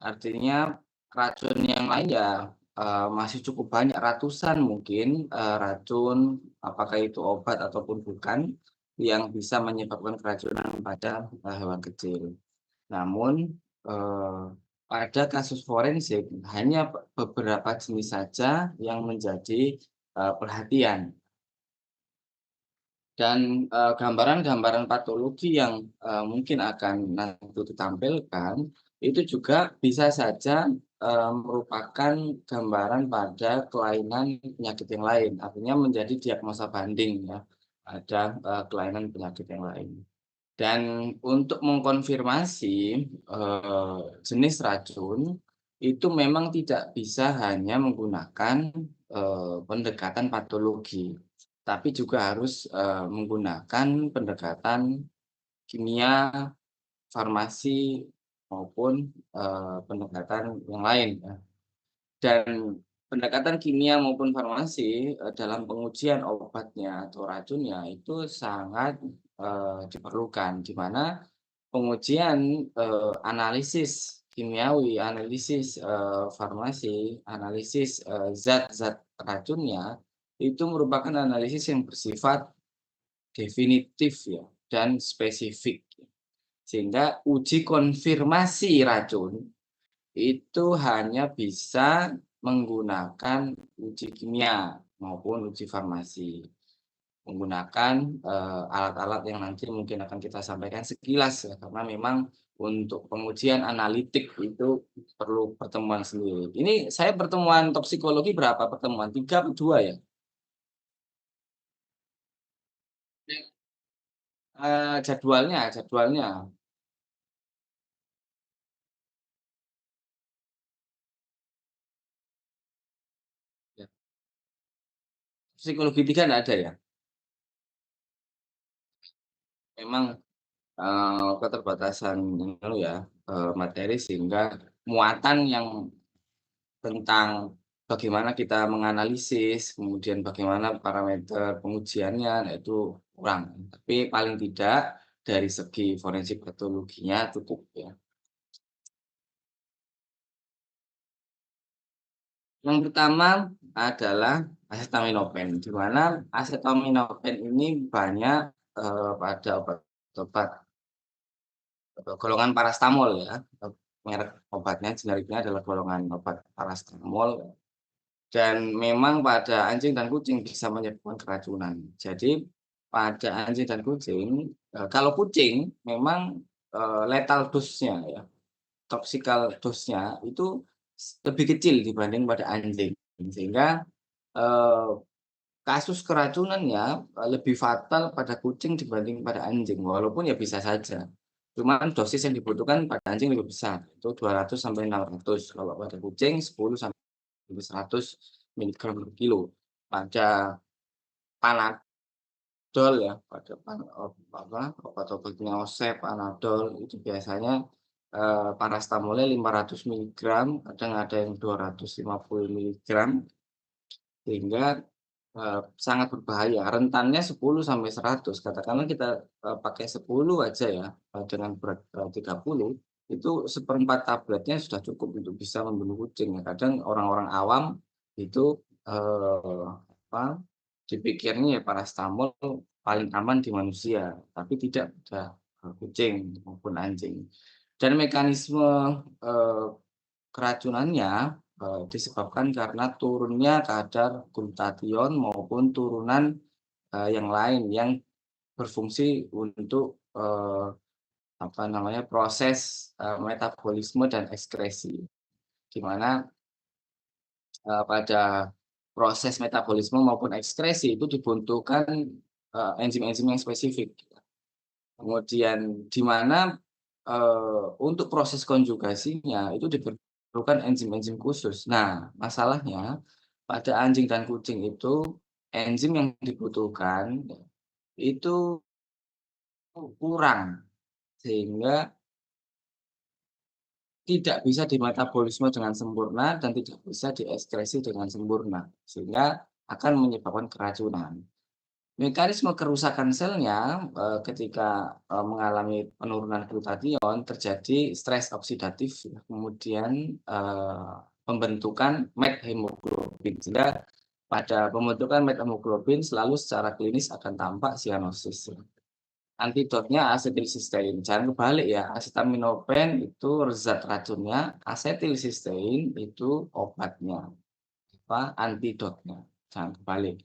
Artinya racun yang lain ya, masih cukup banyak, ratusan mungkin, racun, apakah itu obat ataupun bukan, yang bisa menyebabkan keracunan pada, hewan kecil. Namun, eee, pada kasus forensik hanya beberapa jenis saja yang menjadi, perhatian. Dan, gambaran-gambaran patologi yang, mungkin akan nanti ditampilkan, itu juga bisa saja, merupakan gambaran pada kelainan penyakit yang lain. Artinya menjadi diagnosa banding ya, ada, kelainan penyakit yang lain. Dan untuk mengkonfirmasi, jenis racun, itu memang tidak bisa hanya menggunakan, pendekatan patologi, tapi juga harus, menggunakan pendekatan kimia, farmasi, maupun, pendekatan yang lain ya. Dan pendekatan kimia maupun farmasi, dalam pengujian obatnya atau racunnya itu sangat, diperlukan, di mana pengujian, analisis kimiawi, analisis, farmasi, analisis, zat-zat racunnya, itu merupakan analisis yang bersifat definitif ya, dan spesifik. Sehingga uji konfirmasi racun itu hanya bisa menggunakan uji kimia maupun uji farmasi. Menggunakan, alat-alat yang nanti mungkin akan kita sampaikan sekilas ya, karena memang untuk pengujian analitik itu perlu pertemuan sendiri. Ini saya pertemuan toksikologi berapa pertemuan? 3 atau 2 ya? Jadwalnya. Ya. Psikologi 3 nggak ada ya? Memang, keterbatasan anu ya, materi sehingga muatan yang tentang bagaimana kita menganalisis, kemudian bagaimana parameter pengujiannya, nah itu kurang. Tapi paling tidak dari segi forensik patologinya cukup ya. Yang pertama adalah acetaminophen, di mana acetaminophen ini banyak, pada obat-obat, golongan parastamol ya, merek obatnya generiknya adalah golongan obat parastamol. Dan memang pada anjing dan kucing bisa menyebabkan keracunan. Jadi pada anjing dan kucing, kalau kucing memang, lethal dose-nya ya, toxical dose-nya itu lebih kecil dibanding pada anjing. Sehingga, eee, kasus keracunannya, lebih fatal pada kucing dibanding pada anjing, walaupun ya bisa saja. Cuman dosis yang dibutuhkan pada anjing lebih besar, itu 200 sampai 600, kalau pada kucing 10 sampai 100 miligram per kilo. Pada Panadol ya, pada obat-obat Neosep, Panadol itu biasanya, parastamolnya 500 miligram, kadang ada yang 250 miligram, sehingga, sangat berbahaya. Rentannya 10 sampai 100, katakanlah kita, pakai 10 aja ya, dengan berat, 30, itu seperempat tabletnya sudah cukup untuk bisa membunuh kucing ya. Kadang orang-orang awam itu, apa, dipikirnya ya parastamol paling aman di manusia, tapi tidak pada, kucing maupun anjing. Dan mekanisme, eee, keracunannya, disebabkan karena turunnya kadar glutathione maupun turunan, yang lain yang berfungsi untuk, apa namanya, proses, metabolisme dan ekskresi. Di mana, pada proses metabolisme maupun ekskresi itu dibutuhkan, enzim-enzim yang spesifik. Kemudian di mana, untuk proses konjugasinya itu diperlukan enzim-enzim khusus. Nah, masalahnya pada anjing dan kucing itu enzim yang dibutuhkan itu kurang, sehingga tidak bisa dimetabolisme dengan sempurna dan tidak bisa diekskresi dengan sempurna, sehingga akan menyebabkan keracunan. Mekanisme kerusakan selnya, ketika, mengalami penurunan glutathione terjadi stres oksidatif ya, kemudian, pembentukan methemoglobin, sehingga pada pembentukan methemoglobin selalu secara klinis akan tampak sianosis ya. Antidotnya asetilsistein, jangan kebalik ya, acetaminophen itu zat racunnya, asetilsistein itu obatnya, antidotnya, jangan kebalik.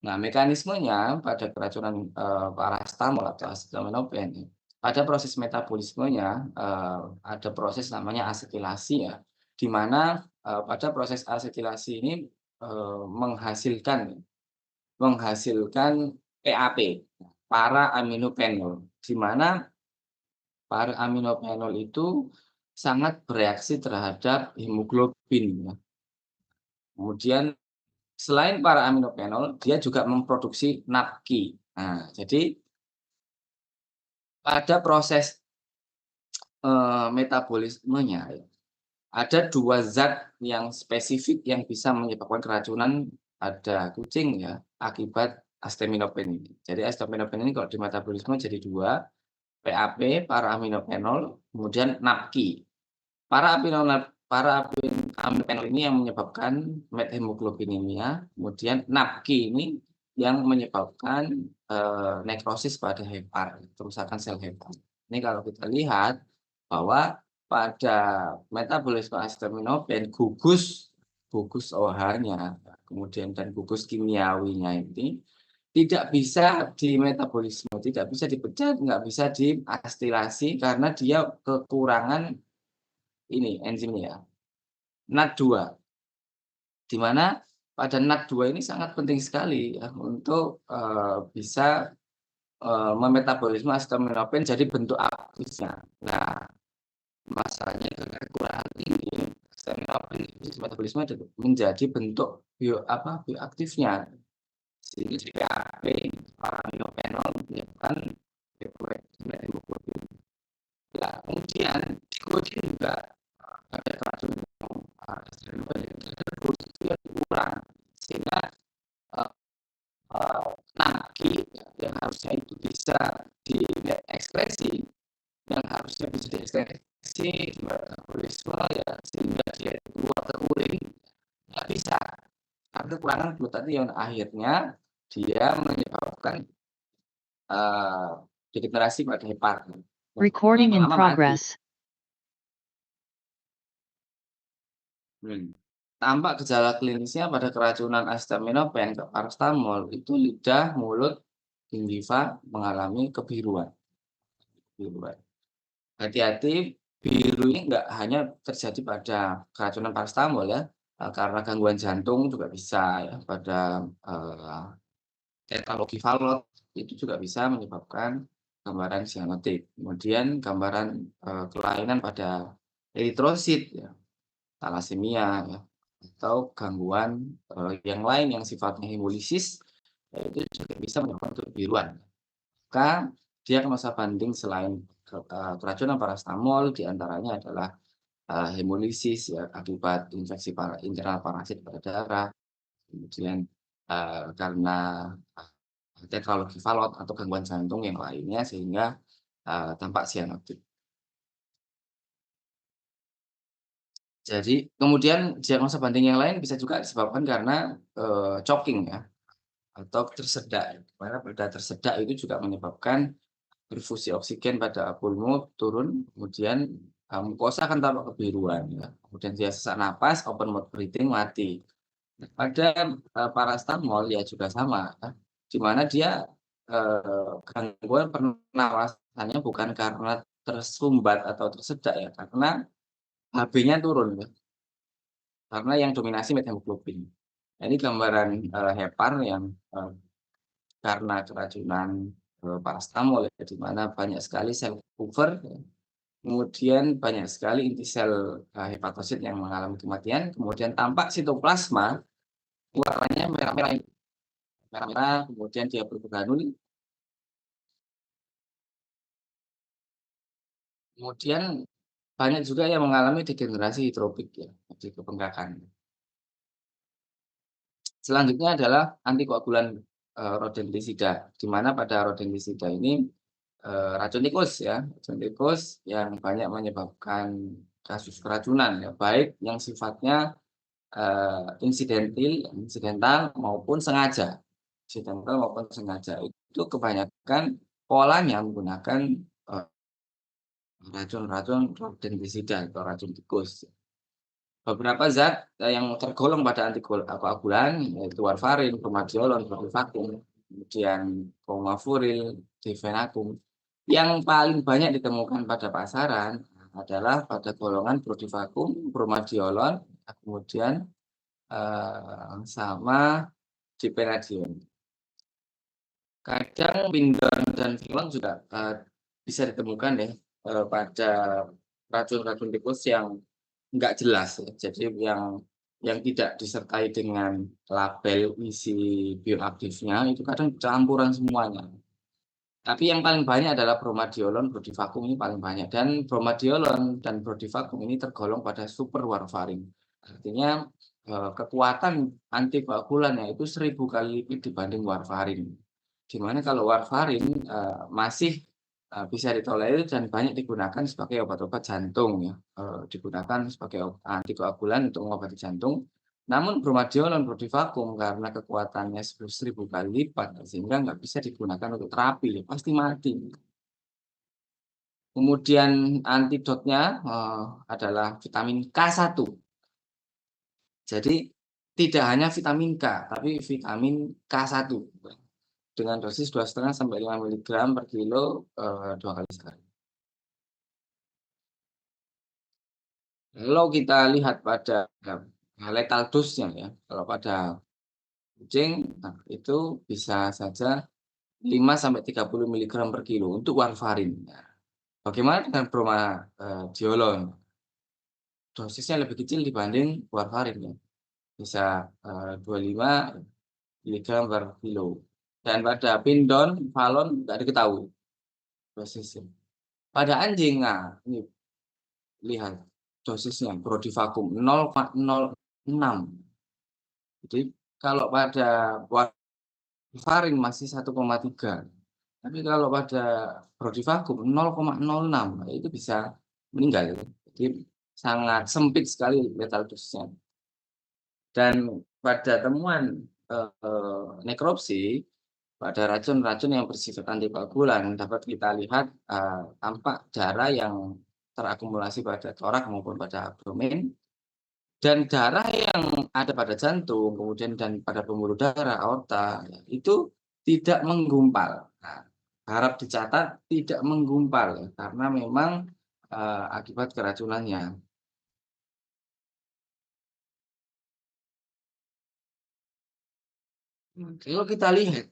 Nah, mekanismenya pada keracunan, paracetamol atau acetaminophen ya, pada proses metabolismenya, ada proses namanya asetilasi ya, di mana, pada proses asetilasi ini, menghasilkan menghasilkan PAP, para-aminophenol, di mana para-aminophenol itu sangat bereaksi terhadap hemoglobin ya. Kemudian selain para-aminophenol, dia juga memproduksi NAPQI. Nah, jadi pada proses, metabolismenya ya, ada 2 zat yang spesifik yang bisa menyebabkan keracunan pada kucing ya, akibat acetaminophen ini. Jadi acetaminophen ini kalau di metabolisme jadi 2, PAP, para-aminophenol, kemudian NAPQI. Para-aminophenol ini yang menyebabkan methemoglobinemia, kemudian NAPQI ini yang menyebabkan, nekrosis pada hepar, kerusakan sel hepar. Ini kalau kita lihat bahwa pada metabolisme acetaminophen gugus OH-nya, kemudian dan gugus kimiawinya ini tidak bisa dimetabolisme, tidak bisa dipecah, nggak bisa diasilasi karena dia kekurangan ini enzimnya, NAT2. Di mana pada NAT2 ini sangat penting sekali ya untuk, bisa, memetabolisme acetaminophen jadi bentuk aktifnya. Nah, masalahnya karena kekurangan ini, acetaminophen itu metabolisme menjadi bentuk bioaktifnya. Sehingga jadi PAP, para-aminophenol menyebabkan hemoglobin. Nah, kemudian di kucing juga ada keracunan acetaminophen yang kurang sehingga eh, nangki yang harusnya itu bisa diekspresi, yang harusnya bisa diekspresi di metabolisme ya sehingga dia keluar terkuring nggak bisa karena kekurangan glutathione akhirnya dia menyebabkan eh, degenerasi pada hepar. Recording in Lama-lama mati. progress. Tampak gejala klinisnya pada keracunan acetaminophen ke paracetamol itu lidah, mulut, gingiva mengalami kebiruan. Hati-hati, biru ini enggak hanya terjadi pada keracunan paracetamol ya, karena gangguan jantung juga bisa ya, pada, tetralogivalot itu juga bisa menyebabkan gambaran sianotik. Kemudian gambaran, kelainan pada eritrosit ya, talasemia ya, atau gangguan, yang lain yang sifatnya hemolisis, itu juga bisa menyebabkan kebiruan. Maka diagnosa banding selain keracunan paracetamol diantaranya adalah, hemolisis ya akibat infeksi internal parasit pada darah, kemudian, karena, tetralogivalot atau gangguan jantung yang lainnya sehingga, tampak sianotik. Jadi kemudian diagnosa banding yang lain bisa juga disebabkan karena, choking ya, atau tersedak, di mana pada tersedak itu juga menyebabkan perfusi oksigen pada pulmo turun, kemudian, mukosa akan tampak kebiruan ya, kemudian dia sesak napas, open mouth breathing, mati. Pada, paracetamol ya juga sama ya, di mana dia, gangguan pernapasannya bukan karena tersumbat atau tersedak ya, karena HB-nya turun ya. Karena yang dominasi methemoglobin. Nah, ini gambaran, hepar yang, karena keracunan, paracetamol ya, di mana banyak sekali sel Kupffer ya, kemudian banyak sekali inti sel, hepatosit yang mengalami kematian, kemudian tampak sitoplasma warnanya merah-merah, merah-merah, kemudian dia bergranul, kemudian banyak juga yang mengalami degenerasi hidrofik ya, jadi kebengkakan. Selanjutnya adalah antikoagulan rodentisida, di mana pada rodentisida ini, racun tikus ya, racun tikus yang banyak menyebabkan kasus keracunan ya, baik yang sifatnya, insidental maupun sengaja. Insidental maupun sengaja, itu kebanyakan polanya menggunakan, racun-racun rodentisida atau racun tikus. Beberapa zat, yang tergolong pada antikoagulan yaitu warfarin, bromadiolon, propivakum, kemudian fomafuril, difenakum. Yang paling banyak ditemukan pada pasaran adalah pada golongan propivakum, bromadiolon, kemudian, sama difenadion. Kadang pindon dan filon juga, bisa ditemukan ya, pada racun-racun tikus yang nggak jelas ya, jadi yang tidak disertai dengan label isi bioaktifnya, itu kadang campuran semuanya. Tapi yang paling banyak adalah bromadiolon, brodivakum ini paling banyak, dan bromadiolon dan brodivakum ini tergolong pada super warfarin. Artinya, kekuatan antikoagulannya itu 1000 kali lipat dibanding warfarin. Di mana kalau warfarin, masih, bisa ditolerir dan banyak digunakan sebagai obat-obat jantung ya, digunakan sebagai antikoagulan untuk mengobati jantung. Namun bromadiolon, brodivakum karena kekuatannya 1000 kali lipat sehingga nggak bisa digunakan untuk terapi, pasti mati. Kemudian antidotnya, adalah vitamin K1. Jadi tidak hanya vitamin K, tapi vitamin K1 dengan dosis 2,5 sampai 5 miligram per kilo, 2 kali sehari. Kalau kita lihat pada, lethal dose-nya ya, kalau pada kucing, nah itu bisa saja 5 sampai 30 miligram per kilo untuk warfarin. Nah, bagaimana dengan bromadiolon? Dosisnya lebih kecil dibanding warfarin ya, bisa, 25 miligram per kilo. Dan pada pindon, falon nggak diketahui dosisnya. Pada anjing, nah ini lihat dosisnya brodivakum 0,06. Jadi kalau pada warfarin masih 1,3, tapi kalau pada brodivakum 0,06, itu bisa meninggal. Jadi sangat sempit sekali lethal dose-nya. Dan pada temuan, nekropsi, pada racun-racun yang bersifat antikoagulan dapat kita lihat, tampak darah yang terakumulasi pada torak maupun pada abdomen, dan darah yang ada pada jantung, kemudian dan pada pembuluh darah, aorta, ya, itu tidak menggumpal. Nah, harap dicatat tidak menggumpal ya, karena memang, akibat keracunannya. Kalau kita lihat,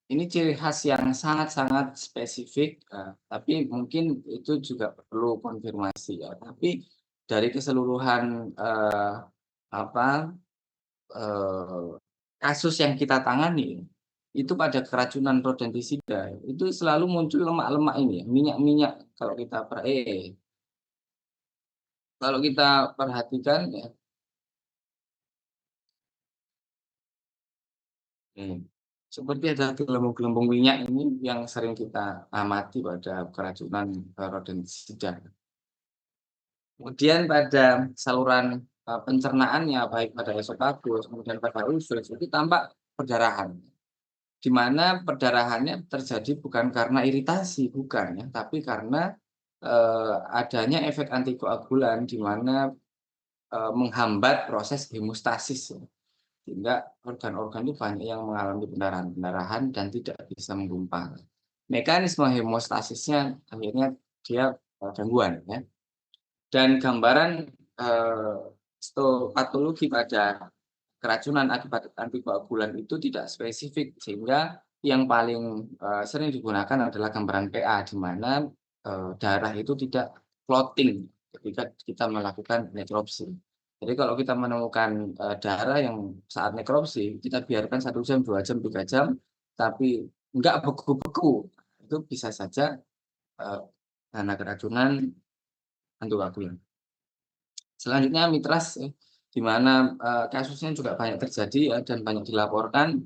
ini ciri khas yang sangat-sangat spesifik, tapi mungkin itu juga perlu konfirmasi ya. Tapi dari keseluruhan, apa, eee, kasus yang kita tangani, itu pada keracunan rodentisida, itu selalu muncul lemak-lemak ini ya, minyak-minyak kalau kita perhatikan ya. Mmm. Seperti ada gelembung-gelembung minyak ini yang sering kita amati pada keracunan, rodentisida. Kemudian pada saluran, pencernaannya baik pada esofagus kemudian pada usus itu tampak perdarahan, di mana perdarahannya terjadi bukan karena iritasi, bukan ya, tapi karena, adanya efek antikoagulan di mana, menghambat proses hemostasis ya. Sehingga organ-organ itu banyak yang mengalami pendarahan-pendarahan dan tidak bisa menggumpal. Mekanisme hemostasisnya akhirnya dia, gangguan ya. Dan gambaran, histopatologi pada keracunan akibat antikoagulan itu tidak spesifik, sehingga yang paling, sering digunakan adalah gambaran PA, di mana, darah itu tidak clotting ketika kita melakukan nekropsi. Jadi kalau kita menemukan, darah yang saat nekropsi, kita biarkan 1 jam, 2 jam, 3 jam, tapi enggak beku-beku, itu bisa saja, eee, karena keracunan antikoagulan. Selanjutnya mitras ya, di mana, kasusnya juga banyak terjadi ya dan banyak dilaporkan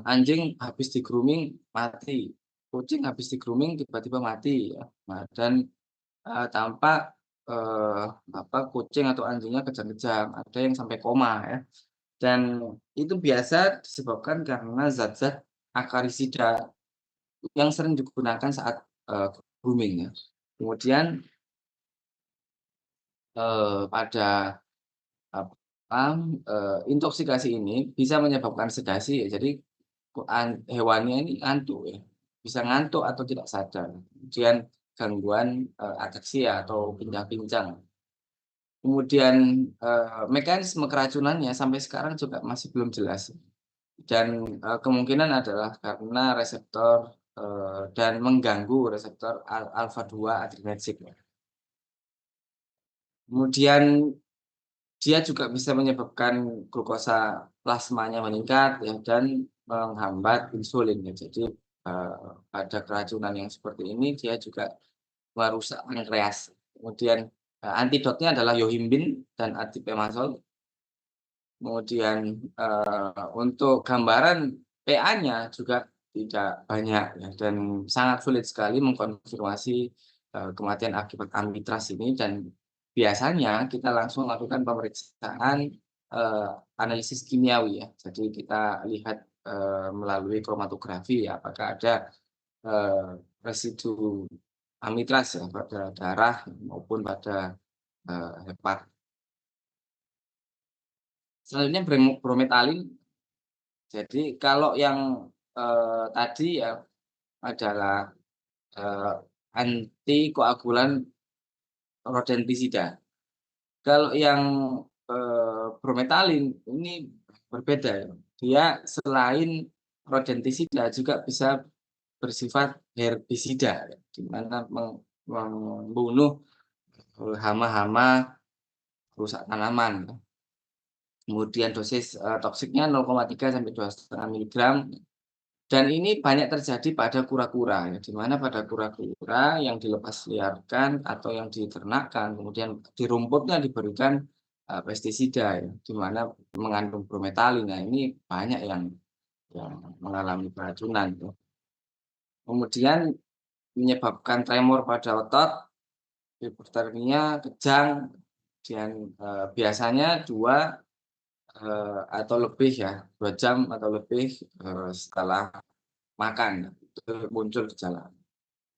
anjing habis di-grooming mati, kucing habis di-grooming tiba-tiba mati ya. Nah dan, tampak, kucing atau anjingnya kejang-kejang, ada yang sampai koma ya. Dan itu biasa disebabkan karena zat-zat akarisida yang sering digunakan saat, grooming ya. Kemudian, pada intoksikasi ini bisa menyebabkan sedasi ya, jadi hewannya ini ngantuk ya, bisa ngantuk atau tidak sadar. Kemudian gangguan, ataksi atau pincang-pincang. Kemudian, mekanisme keracunannya sampai sekarang juga masih belum jelas dan, kemungkinan adalah karena reseptor, dan mengganggu reseptor alfa 2 adrenergic ya. Kemudian dia juga bisa menyebabkan glukosa plasmanya meningkat ya dan menghambat insulin ya. Jadi, pada keracunan yang seperti ini dia juga merusak pankreas. Kemudian, antidotnya adalah yohimbin dan atipemazol. Kemudian, untuk gambaran PA-nya juga tidak banyak ya dan sangat sulit sekali mengkonfirmasi, kematian akibat amitraz ini dan biasanya kita langsung lakukan pemeriksaan, analisis kimiawi ya. Jadi kita lihat, melalui kromatografi ya apakah ada, residu amitraz ya pada darah maupun pada, hepat. Selanjutnya brometalin. Jadi kalau yang, tadi ya adalah, eee, antikoagulan rodentisida. Kalau yang, brometalin ini berbeda ya. Dia selain rodentisida juga bisa bersifat herbisida ya, di mana membunuh, hama-hama rusak tanaman. Kemudian dosis, toksiknya 0,3 sampai 2,5 miligram. Dan ini banyak terjadi pada kura-kura ya, di mana pada kura-kura yang dilepas liarkan atau yang diternakkan, kemudian di rumputnya diberikan, pestisida ya, di mana mengandung brometalin. Nah, ini banyak yang mengalami keracunan tuh. Kemudian menyebabkan tremor pada otot, hipotermia, kejang, dan, biasanya 2 atau lebih ya, 2 jam atau lebih, setelah makan, itu muncul gejala.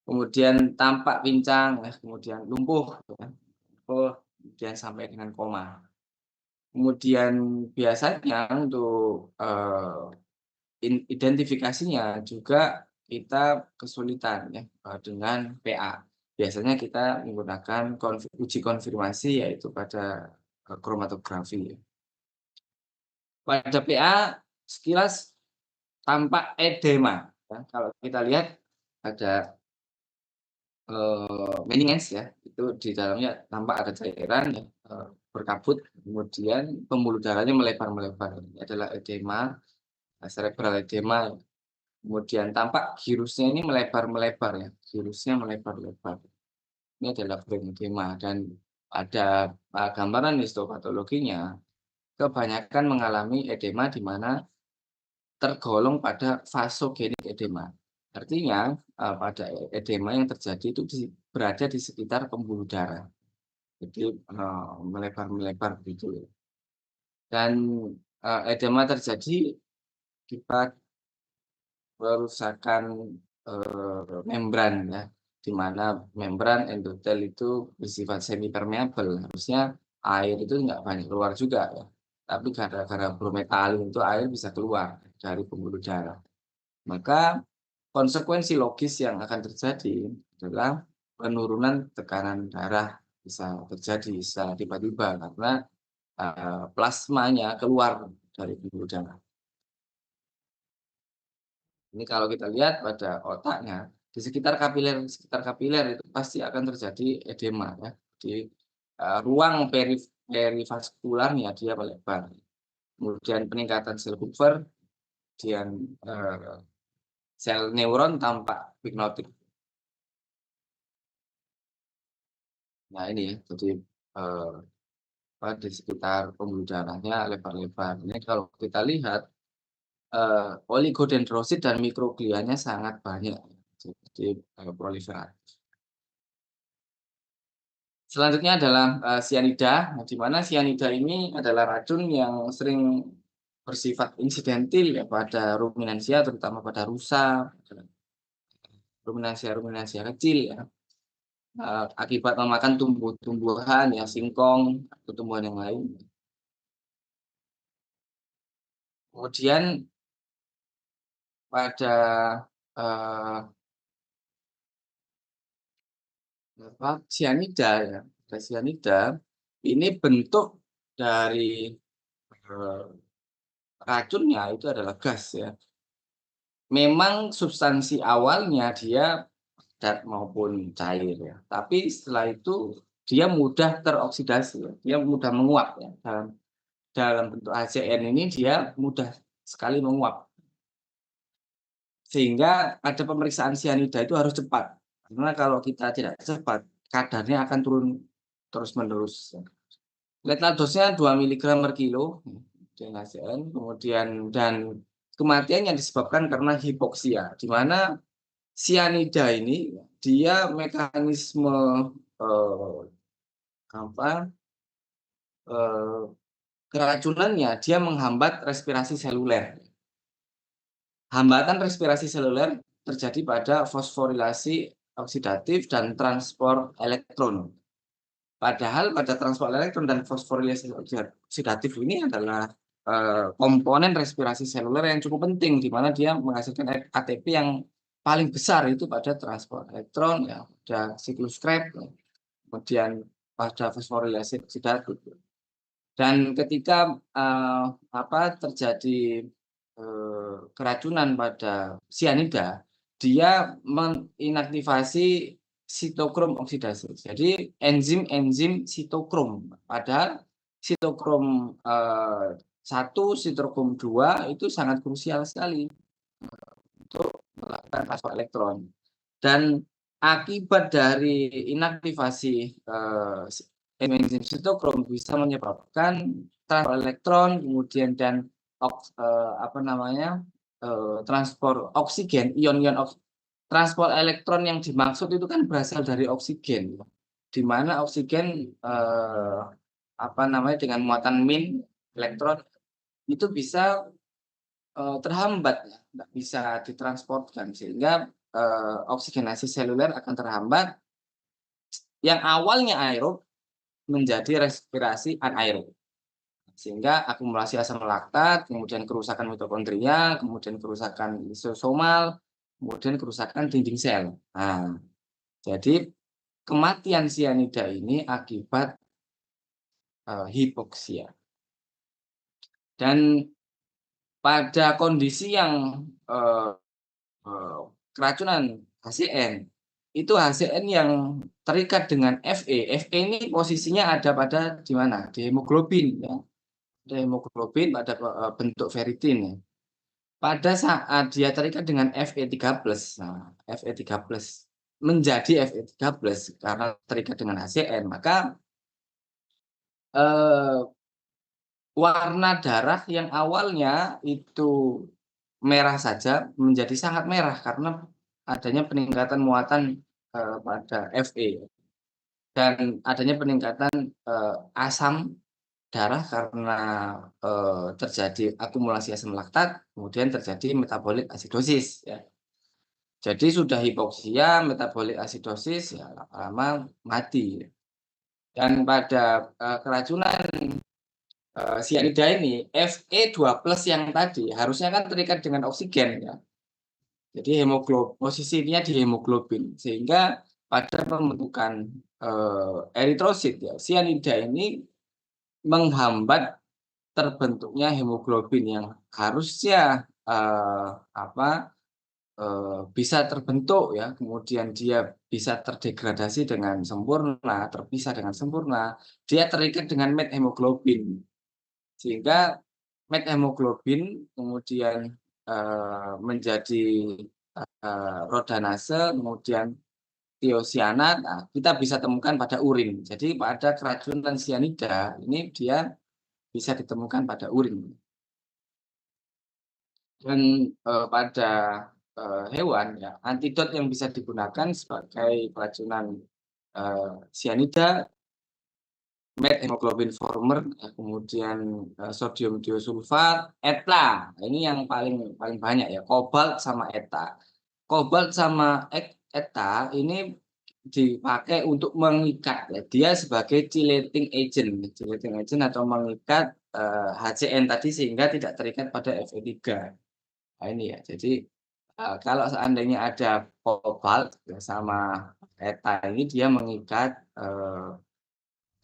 Kemudian tampak pincang, kemudian lumpuh gitu kan, lumpuh, kemudian sampai dengan koma. Kemudian biasanya untuk, identifikasinya juga kita kesulitan ya, dengan PA. Biasanya kita menggunakan uji konfirmasi yaitu pada, kromatografi ya. Pada PA sekilas tampak edema ya, kalau kita lihat ada meninges ya, itu di dalamnya tampak ada cairan ya, berkabut, kemudian pembuluh darahnya melebar-melebar, ini adalah edema, cerebral edema, kemudian tampak girusnya ini melebar-melebar ya, girusnya melebar-lebar. Ini adalah brain edema dan ada, gambaran histopatologinya, kebanyakan mengalami edema di mana tergolong pada vasogenik edema. Artinya, pada edema yang terjadi itu berada di sekitar pembuluh darah. Jadi, melebar-melebar begitu ya. Dan, edema terjadi akibat kerusakan, membran ya, di mana membran endotel itu bersifat semi permeabel, harusnya air itu nggak banyak keluar juga ya, tapi gara-gara brometalin itu air bisa keluar dari pembuluh darah. Maka konsekuensi logis yang akan terjadi adalah penurunan tekanan darah bisa terjadi, bisa tiba-tiba karena, plasmanya keluar dari pembuluh darah. Ini kalau kita lihat pada otaknya, di sekitar kapiler itu pasti akan terjadi edema ya, di, ruang perivaskularnya dia melebar. Kemudian peningkatan sel Kupffer, kemudian, sel neuron tampak hipnotik. Nah ini ya, jadi, di sekitar pembuluh darahnya lebar-lebar. Ini kalau kita lihat, oligodendrosit dan mikroglianya sangat banyak, jadi proliferatif. Selanjutnya adalah, sianida, di mana sianida ini adalah racun yang sering bersifat insidentil ya pada ruminansia, terutama pada rusa, ruminansia-ruminansia kecil ya, akibat memakan tumbuh-tumbuhan ya, singkong atau tumbuhan yang lain. Kemudian pada, eee, sianida ya, pada sianida ini bentuk dari, eee, racunnya itu adalah gas ya. Memang substansi awalnya dia padat maupun cair ya, tapi setelah itu dia mudah teroksidasi ya, dia mudah menguap ya, dalam dalam bentuk HCN ini dia mudah sekali menguap. Sehingga pada pemeriksaan sianida itu harus cepat, karena kalau kita tidak cepat, kadarnya akan turun terus-menerus ya. Letal dosisnya 2 miligram per kilo dengan HCN, kemudian dan kematian yang disebabkan karena hipoksia, di mana sianida ini dia mekanisme, eee, apa, eee, keracunannya dia menghambat respirasi seluler. Hambatan respirasi seluler terjadi pada fosforilasi oksidatif dan transport elektron. Padahal pada transport elektron dan fosforilasi oksidatif ini adalah, komponen respirasi seluler yang cukup penting, di mana dia menghasilkan ATP yang paling besar itu pada transport elektron ya, pada siklus Krebs ya, kemudian pada fosforilasi oksidatif. Dan ketika, terjadi, keracunan pada sianida, dia menginaktivasi sitokrom oksidasi. Jadi enzim-enzim sitokrom, padahal sitokrom, 1, sitokrom 2 itu sangat krusial sekali untuk melakukan transport elektron. Dan akibat dari inaktivasi, enzim sitokrom bisa menyebabkan transport elektron, kemudian dan transport oksigen, ion-ion transport elektron yang dimaksud itu kan berasal dari oksigen, di mana oksigen, dengan muatan min elektron itu bisa, terhambat ya, nggak bisa ditransportkan sehingga, oksigenasi seluler akan terhambat, yang awalnya aerob menjadi respirasi anaerob. Sehingga akumulasi asam laktat, kemudian kerusakan mitokondria, kemudian kerusakan lisosomal, kemudian kerusakan dinding sel. Nah, jadi kematian sianida ini akibat, hipoksia. Dan pada kondisi yang, eee eee, keracunan HCN, itu HCN yang terikat dengan Fe. Fe ini posisinya ada pada di mana? Di hemoglobin ya. Hemoglobin pada, bentuk ferritin ya. Pada saat dia terikat dengan Fe3+, nah Fe3+ menjadi Fe3+ karena terikat dengan HCN, maka, eee, warna darah yang awalnya itu merah saja menjadi sangat merah karena adanya peningkatan muatan, pada Fe dan adanya peningkatan, asam darah karena, terjadi akumulasi asam laktat, kemudian terjadi metabolik asidosis ya. Jadi sudah hipoksia, metabolik asidosis, ya lama-lama mati. Dan pada, keracunan, sianida ini, Fe2+ yang tadi harusnya kan terikat dengan oksigen ya. Jadi posisinya di hemoglobin, sehingga pada pembentukan, eritrosit ya, sianida ini menghambat terbentuknya hemoglobin yang harusnya, bisa terbentuk ya, kemudian dia bisa terdegradasi dengan sempurna, terpisah dengan sempurna, dia terikat dengan methemoglobin. Sehingga methemoglobin kemudian, menjadi, rhodanase, kemudian tiosianat, nah kita bisa temukan pada urin. Jadi pada keracunan sianida ini dia bisa ditemukan pada urin. Dan, pada, hewan ya, antidot yang bisa digunakan sebagai keracunan, sianida, hemoglobin former, kemudian, sodium tiosulfat, ETA. Nah, ini yang paling paling banyak ya, kobalt sama ETA. Kobalt sama ETA ini dipakai untuk mengikat ya, dia sebagai chelating agent atau mengikat, HCN tadi sehingga tidak terikat pada Fe3. Nah ini ya, jadi, kalau seandainya ada kobalt ya sama ETA ini dia mengikat,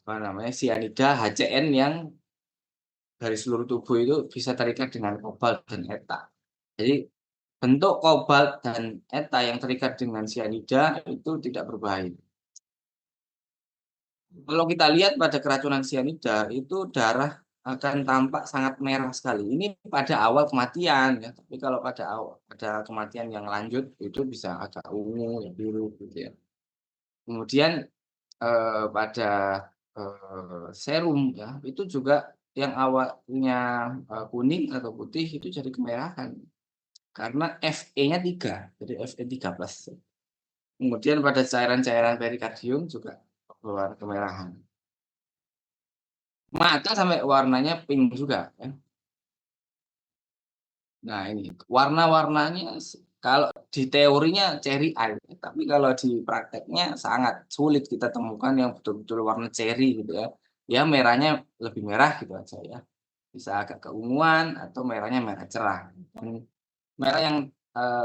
apa namanya, sianida HCN yang dari seluruh tubuh itu bisa terikat dengan kobalt dan ETA. Jadi bentuk kobalt dan ETA yang terikat dengan sianida itu tidak berbahaya. Kalau kita lihat pada keracunan sianida itu darah akan tampak sangat merah sekali. Ini pada awal kematian ya, tapi kalau pada kematian yang lanjut itu bisa agak ungu, ya biru gitu ya. Kemudian, pada, serum ya, itu juga yang awalnya, kuning atau putih itu jadi kemerahan karena Fe-nya 3, jadi Fe3+. Kemudian pada cairan-cairan perikardium juga berwarna kemerahan. Mata sampai warnanya pink juga ya. Nah ini, warna-warnanya kalau di teorinya cherry eye, tapi kalau di prakteknya sangat sulit kita temukan yang betul-betul warna cherry gitu ya. Ya merahnya lebih merah gitu aja ya. Bisa agak keunguan atau merahnya merah cerah. Dan merah yang,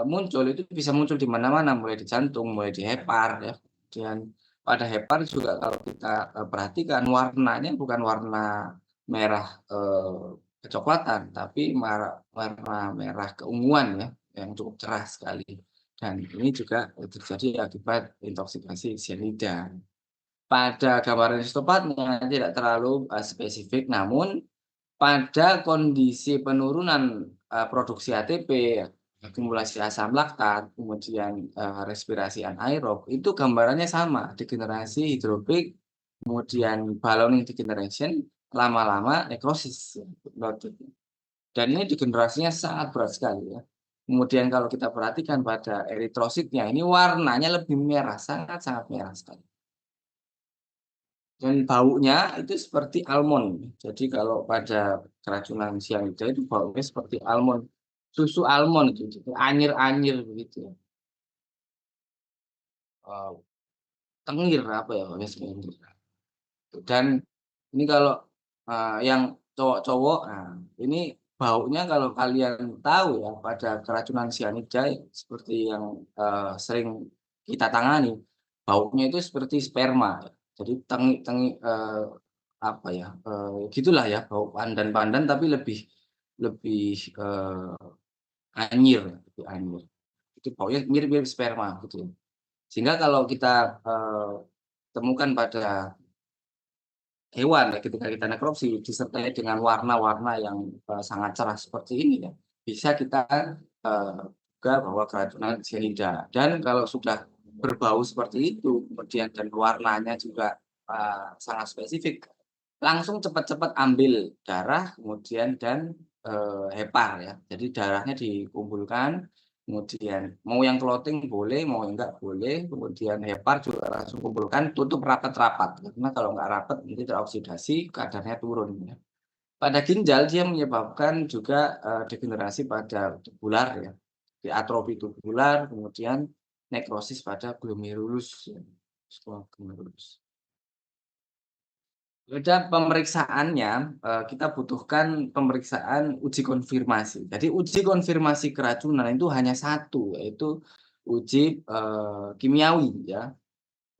muncul itu bisa muncul di mana-mana, mulai di jantung, mulai di hepar ya. Dan pada hepar juga kalau kita, perhatikan warnanya bukan warna merah, kecoklatan, tapi warna merah keunguan ya, yang cukup cerah sekali. Dan ini juga, terjadi akibat intoksikasi sianida. Pada gambaran histopatnya tidak terlalu, spesifik, namun pada kondisi penurunan, produksi ATP, akumulasi asam laktat, kemudian, respirasi anaerob, itu gambarannya sama, degenerasi hidrofik, kemudian ballooning degeneration, lama-lama nekrosis, dan ini degenerasinya sangat berat sekali ya. Kemudian kalau kita perhatikan pada eritrositnya, ini warnanya lebih merah, sangat-sangat merah sekali. Dan baunya itu seperti almond. Jadi kalau pada keracunan sianida itu baunya seperti almond, susu almond itu, jadi anyir-anyir begitu ya, tengir apa ya, baunya seperti itu. Dan ini kalau, yang cowok-cowok, nah ini baunya kalau kalian tahu ya pada keracunan sianida seperti yang, sering kita tangani, baunya itu seperti sperma ya. Jadi tengi-tengi, apa ya, gitulah ya bau pandan-pandan tapi lebih lebih, anyir lebih anyir. Itu baunya mirip-mirip sperma gitu. Sehingga kalau kita, temukan pada hewan ya ketika kita nekropsi disertai dengan warna-warna yang, sangat cerah seperti ini ya, bisa kita, duga bahwa keracunan sianida. Dan kalau sudah berbau seperti itu, kemudian dan warnanya juga, sangat spesifik, langsung cepat-cepat ambil darah kemudian dan, hepar ya. Jadi darahnya dikumpulkan, kemudian mau yang clotting boleh, mau yang enggak boleh, kemudian hepar juga langsung kumpulkan, tutup rapat-rapat, karena kalau nggak rapat nanti teroksidasi, kadarnya turun ya. Pada ginjal dia menyebabkan juga, degenerasi pada tubular ya, di atrofi tubular, kemudian nekrosis pada glomerulus ya, glomerulus. Pada pemeriksaannya, kita butuhkan pemeriksaan uji konfirmasi. Jadi uji konfirmasi keracunan itu hanya satu, yaitu uji, kimiawi ya,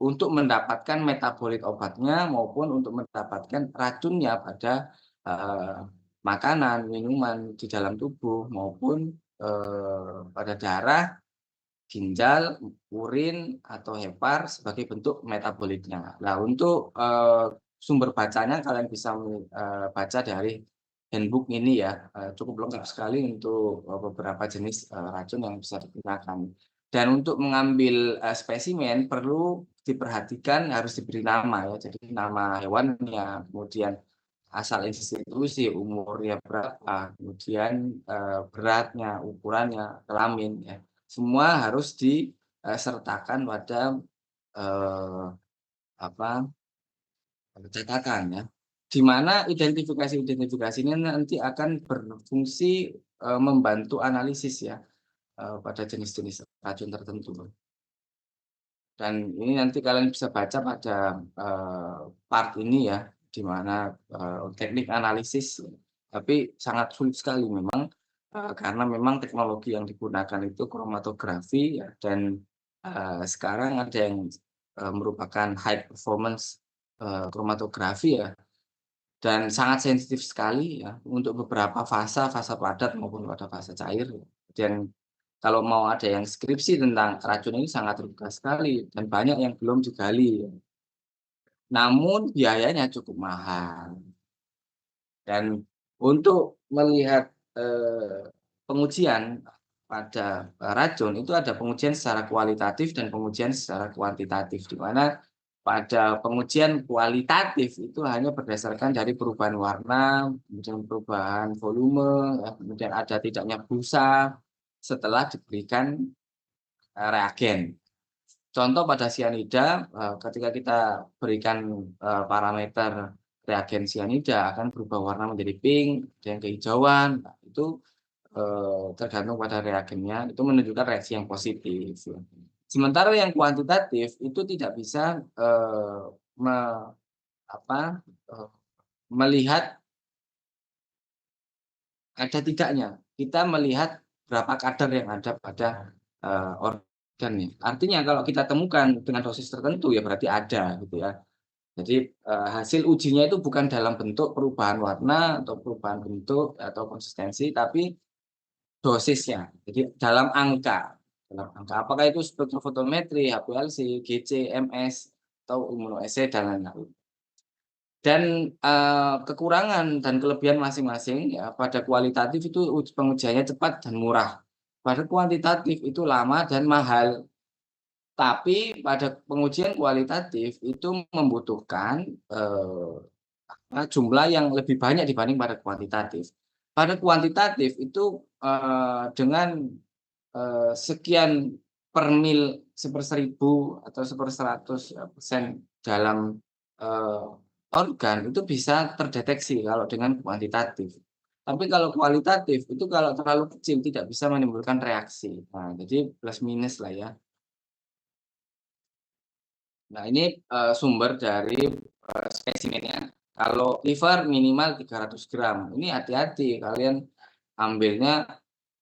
untuk mendapatkan metabolit obatnya maupun untuk mendapatkan racunnya pada, makanan, minuman di dalam tubuh maupun, pada darah, ginjal, urin, atau hepar sebagai bentuk metabolitnya. Nah untuk, sumber bacanya kalian bisa baca dari handbook ini ya, cukup lengkap sekali untuk, beberapa jenis, racun yang bisa digunakan. Dan untuk mengambil, spesimen perlu diperhatikan harus diberi nama ya, jadi nama hewannya, kemudian asal institusi, umurnya berapa, kemudian, beratnya, ukurannya, kelamin, ya, semua harus disertakan pada, eee, apa, catatan ya, di mana identifikasi-identifikasi ini nanti akan berfungsi, membantu analisis ya, pada jenis-jenis racun tertentu. Dan ini nanti kalian bisa baca pada, part ini ya, di mana, teknik analisis, tapi sangat sulit sekali memang, karena memang teknologi yang digunakan itu kromatografi ya, dan, sekarang ada yang, merupakan high performance, kromatografi ya, dan sangat sensitif sekali ya, untuk beberapa fasa padat maupun pada fase cair, dan kalau mau ada yang skripsi tentang racun ini sangat terbuka sekali dan banyak yang belum digali, namun biayanya cukup mahal. Dan untuk melihat, pengujian pada, racun itu ada pengujian secara kualitatif dan pengujian secara kuantitatif, di mana pada pengujian kualitatif itu hanya berdasarkan dari perubahan warna, kemudian perubahan volume, ya, kemudian ada tidaknya busa setelah diberikan, reagen. Contoh pada sianida, ketika kita berikan, parameter reagen sianida akan berubah warna menjadi pink, dan kehijauan. Nah, itu, tergantung pada reagennya, itu menunjukkan reaksi yang positif ya. Sementara yang kuantitatif itu tidak bisa, me apa, eee, melihat ada tidaknya. Kita melihat berapa kadar yang ada pada, organnya. Artinya kalau kita temukan dengan dosis tertentu ya berarti ada gitu ya. Jadi, hasil ujinya itu bukan dalam bentuk perubahan warna atau perubahan bentuk atau konsistensi, tapi dosisnya. Jadi dalam angka apakah itu spektrofotometri, HPLC, GC, MS, atau immunoassay dan lain-lain. Dan, kekurangan dan kelebihan masing-masing ya, pada kualitatif itu pengujiannya cepat dan murah. Pada kuantitatif itu lama dan mahal. Tapi pada pengujian kualitatif itu membutuhkan, jumlah yang lebih banyak dibanding pada kuantitatif. Pada kuantitatif itu, dengan, sekian per mil, 1/1000 atau 1/100, persen dalam, eee, organ itu bisa terdeteksi kalau dengan kuantitatif. Tapi kalau kualitatif itu kalau terlalu kecil tidak bisa menimbulkan reaksi. Nah, jadi plus minus lah ya. Nah ini, sumber dari, spesimennya. Kalau liver minimal 300 gram, ini hati-hati kalian ambilnya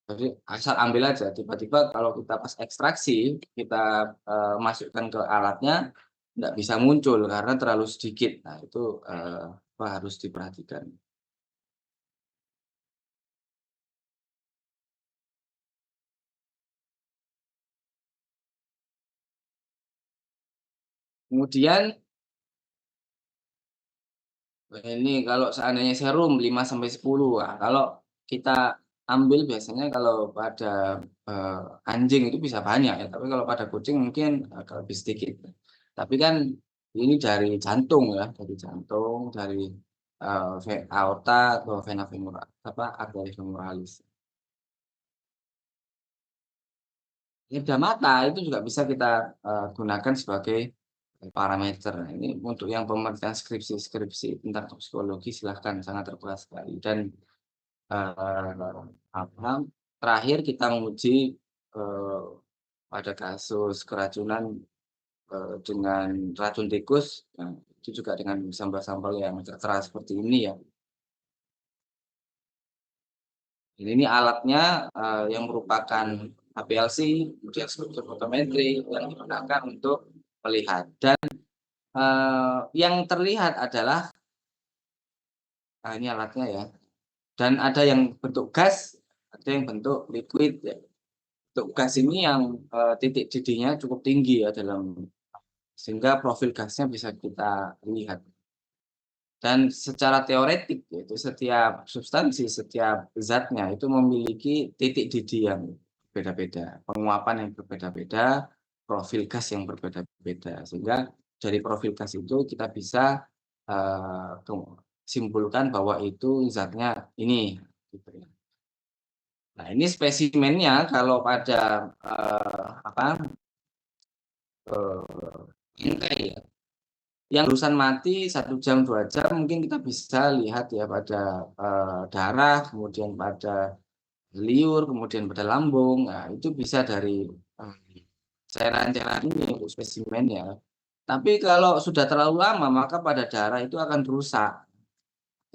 jadi asal ambil aja, tiba-tiba kalau kita pas ekstraksi, kita, masukkan ke alatnya, nggak bisa muncul karena terlalu sedikit. Nah itu, apa, harus diperhatikan. Kemudian ini kalau seandainya serum 5 sampai 10, nah kalau kita ambil biasanya kalau pada, anjing itu bisa banyak ya, tapi kalau pada kucing mungkin agak lebih sedikit. Tapi kan ini dari jantung ya, dari jantung, dari, aorta atau vena apa, arteria femoralis. Indera mata itu juga bisa kita, gunakan sebagai parameter. Nah, ini untuk yang pengertian skripsi-skripsi tentang toksikologi silahkan, sangat terbuka sekali dan, apa, terakhir kita menguji, eee, pada kasus keracunan, dengan racun tikus, nah itu juga dengan sampel-sampel yang tertera seperti ini ya. Ini alatnya, yang merupakan HPLC, kemudian spektrofotometri yang digunakan untuk melihat dan, yang terlihat adalah nah ini alatnya ya, dan ada yang bentuk gas, ada yang bentuk liquid ya. Bentuk gas ini yang, titik didihnya cukup tinggi ya sehingga profil gasnya bisa kita lihat. Dan secara teoretik yaitu setiap substansi, setiap zatnya itu memiliki titik didih yang berbeda-beda, penguapan yang berbeda-beda, profil gas yang berbeda-beda. Sehingga dari profil gas itu kita bisa, simpulkan bahwa itu zatnya ini, gitu ya. Nah, ini spesimennya kalau pada, apa, bingkai ya, yang barusan mati 1 jam, 2 jam mungkin kita bisa lihat ya pada, darah, kemudian pada liur, kemudian pada lambung. Nah, itu bisa dari, cairan-cairan ini untuk spesimennya. Tapi kalau sudah terlalu lama, maka pada darah itu akan rusak.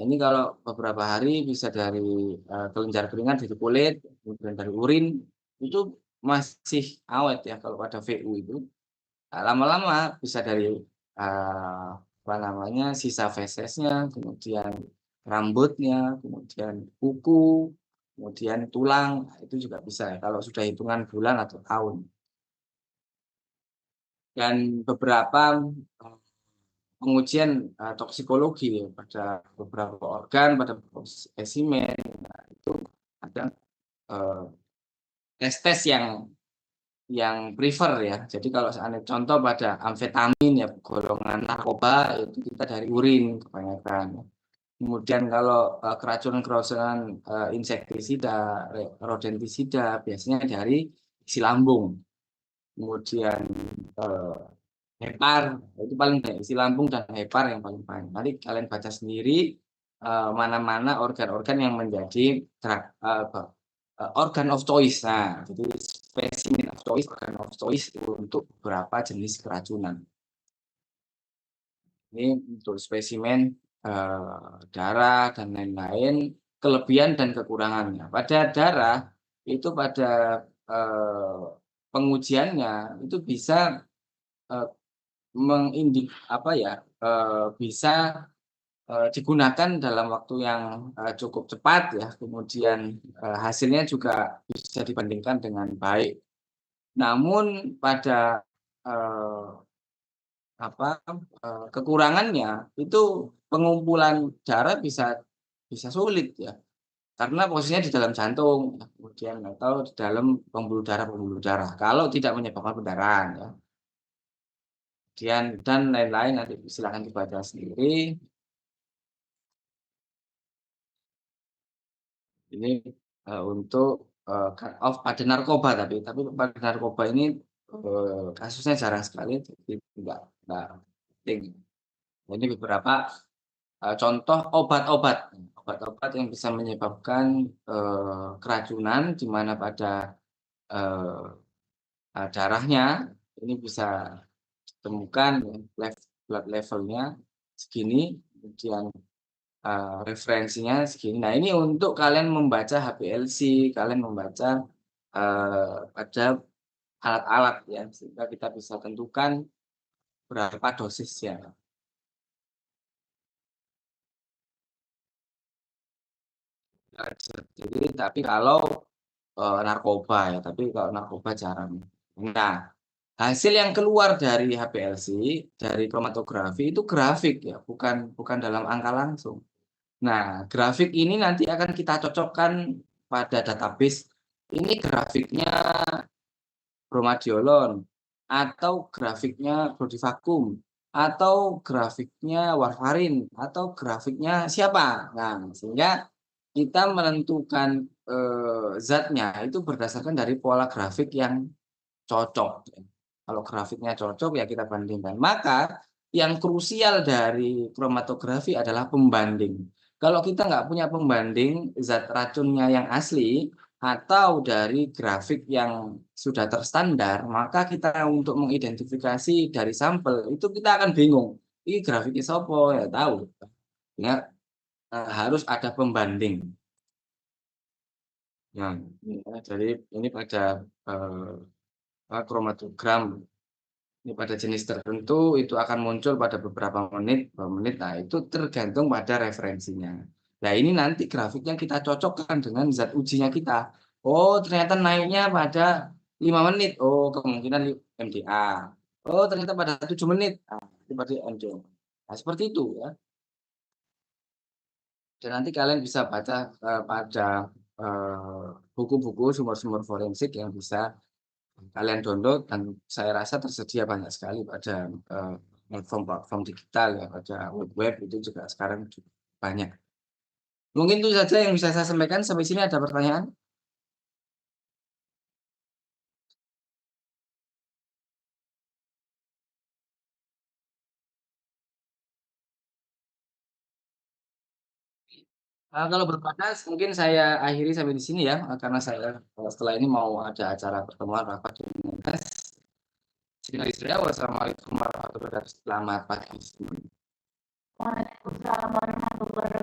Ini kalau beberapa hari bisa dari, kelenjar keringat, dari kulit, kemudian dari urin, itu masih awet ya kalau pada VU itu. Nah, lama-lama bisa dari, apa namanya, sisa fesesnya, kemudian rambutnya, kemudian kuku, kemudian tulang, nah itu juga bisa ya kalau sudah hitungan bulan atau tahun. Dan beberapa, pengujian, toksikologi ya pada beberapa organ, pada beberapa spesimen, nah itu ada, eee, tes-tes yang prefer ya. Jadi kalau seandainya contoh pada amfetamin ya golongan narkoba itu kita dari urin kebanyakan. Kemudian kalau, keracunan-keracunan, insektisida, rodentisida biasanya dari isi lambung. Kemudian, eee, hepar, itu paling banyak isi lambung dan hepar yang paling banyak. Nanti kalian baca sendiri, mana-mana organ-organ yang menjadi organ of choice. Nah, jadi spesimen of choice, organ of choice untuk beberapa jenis keracunan. Ini untuk spesimen, darah dan lain-lain, kelebihan dan kekurangannya. Pada darah, itu pada, pengujiannya itu bisa, eee, apa ya, bisa, digunakan dalam waktu yang, cukup cepat ya, kemudian, hasilnya juga bisa dibandingkan dengan baik. Namun pada, eee apa, kekurangannya itu pengumpulan darah bisa sulit ya, karena posisinya di dalam jantung ya, kemudian atau di dalam pembuluh darah, kalau tidak menyebabkan pendarahan ya. Kemudian dan lain-lain nanti silakan dibaca sendiri. Ini, untuk, cut off pada narkoba tapi pada narkoba ini, kasusnya jarang sekali jadi nggak penting. Ini beberapa contoh obat-obat yang bisa menyebabkan, keracunan di mana pada, eee darahnya ini bisa ditemukan ya blood level-nya segini, kemudian, referensinya segini. Nah, ini untuk kalian membaca HPLC, kalian membaca, pada alat-alat ya, sehingga kita bisa tentukan berapa dosisnya. Sendiri, tapi kalau narkoba ya, tapi kalau narkoba jarang. Nah, hasil yang keluar dari HPLC, dari kromatografi itu grafik ya, bukan bukan dalam angka langsung. Nah, grafik ini nanti akan kita cocokkan pada database, ini grafiknya bromadiolon, atau grafiknya brodivakum, atau grafiknya warfarin, atau grafiknya siapa. Nah, sehingga kita menentukan, zatnya itu berdasarkan dari pola grafik yang cocok ya. Kalau grafiknya cocok ya kita bandingkan. Maka yang krusial dari kromatografi adalah pembanding. Kalau kita nggak punya pembanding zat racunnya yang asli atau dari grafik yang sudah terstandar, maka kita untuk mengidentifikasi dari sampel itu kita akan bingung. Ini grafiknya sopo? Ya tahu. Ya, harus ada pembanding. Nah, jadi ini pada, kromatogram. Ini pada jenis tertentu itu akan muncul pada beberapa menit, beberapa menit. Nah, itu tergantung pada referensinya. Nah, ini nanti grafiknya kita cocokkan dengan zat ujinya kita. Oh, ternyata naiknya pada 5 menit. Oh, kemungkinan MDA. Oh, ternyata pada 7 menit. Nah, itu berarti MDO. Nah, seperti itu ya. Dan nanti kalian bisa baca, pada, buku-buku sumber-sumber forensik yang bisa kalian download dan saya rasa tersedia banyak sekali pada, platform-platform digital ya, pada web-web itu juga sekarang banyak. Mungkin itu saja yang bisa saya sampaikan, sampai sini ada pertanyaan? Kalau berbatas mungkin saya akhiri sampai di sini ya, karena saya, setelah ini mau ada acara pertemuan rapat dengan Mas. Sekian dari saya, wassalamualaikum warahmatullahi wabarakatuh. Selamat pagi semuanya. Waalaikumsalam warahmatullahi wabarakatuh.